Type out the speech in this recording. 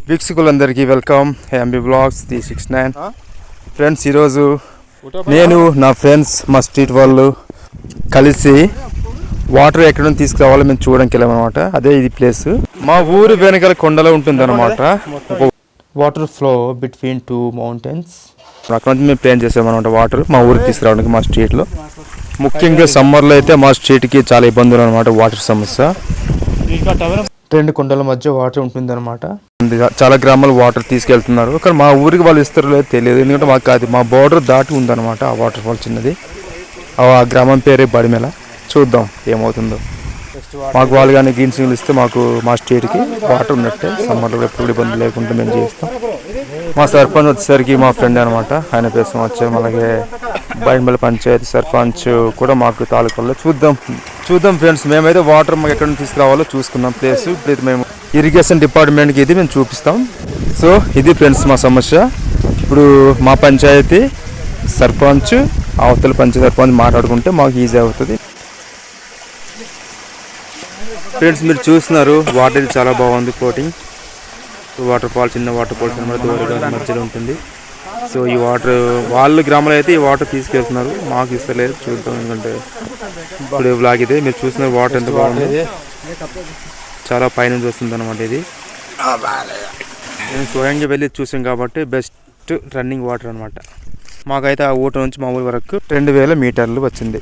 వీక్షకులందరికీ welcome MB blogs 369 friends. ఈరోజు నేను నా ఫ్రెండ్స్ మా స్ట్రీట్ వాళ్ళు కలిసి వాటర్ ఎక్కడ నుంచి తీసుకురావాలో మేము చూడడానికి వెళ్ళామన్నమాట. అదే ఇది ప్లేస్. మా ఊరు వెనకాల కొండలో ఉంటుంది అనమాట. Water flow between 2 mountains. అక్కడ నుంచి మేము ప్లాన్ చేసామన్నమాట వాటర్ మా ఊరికి తీసుకురావడానికి. మా స్ట్రీట్లో ముఖ్యంగా సమ్మర్లో అయితే మా స్ట్రీట్కి చాలా ఇబ్బందులు అనమాట. వాటర్ సమస్య. 2 కొండల మధ్య వాటర్ ఉంటుంది అనమాట. చాలా గ్రామాలు వాటర్ తీసుకెళ్తున్నారు. కానీ మా ఊరికి వాళ్ళు ఇస్తారో లేదో తెలియదు. ఎందుకంటే మాకు కాదు, మా బోర్డర్ దాటి ఉందన్నమాట ఆ వాటర్ ఫాల్ చిన్నది. ఆ గ్రామం పేరే బడిమెల. చూద్దాం ఏమవుతుందో. మాకు వాళ్ళు కానీ గ్రీన్ సిగ్నల్ ఇస్తే మాకు మా స్టేట్కి వాటర్ ఉన్నట్టే. సమ్మర్లో ఎప్పుడు ఇబ్బంది లేకుండా మేము చేస్తాం. మా సర్పంచ్ వచ్చేసరికి మా ఫ్రెండ్ అనమాట. ఆయన పేరు వచ్చాము. అలాగే బడిమెల పంచాయతీ సర్పంచ్ కూడా మాకు తాలూకాలో. చూద్దాం ఫ్రెండ్స్. మేమైతే వాటర్ మాకు ఎక్కడ నుంచి తీసుకురావాలో చూసుకున్నాం ప్లేస్. ఇప్పుడు మేము ఇరిగేషన్ డిపార్ట్మెంట్కి ఇది మేము చూపిస్తాం. సో ఇది ఫ్రెండ్స్ మా సమస్య. ఇప్పుడు మా పంచాయతీ సర్పంచ్ అవతల పంచాయతీ సర్పంచ్ మాట్లాడుకుంటే మాకు ఈజీ అవుతుంది. ఫ్రెండ్స్ మీరు చూస్తున్నారు వాటర్ చాలా బాగుంది. ఫ్లోటింగ్ వాటర్ ఫాల్, చిన్న వాటర్ ఫాల్స్ అనమాట. దూరంగా మధ్యలో ఉంటుంది. సో ఈ వాటర్ వాళ్ళ గ్రామంలో అయితే ఈ వాటర్ తీసుకెళ్తున్నారు. మాకు ఇస్తలేదు. చూద్దాం. ఎందుకంటే ఇప్పుడు బ్లాక్ ఇది మీరు చూస్తున్నారు. వాటర్ ఎంత బాగుంది. చాలా పైనుంచి వస్తుంది అనమాట. ఇది మేము స్వయంగా వెళ్ళి చూసాం కాబట్టి బెస్ట్ రన్నింగ్ వాటర్ అనమాట. మాకైతే ఆ ఊట నుంచి మా ఊరి వరకు 2000 మీటర్లు వచ్చింది.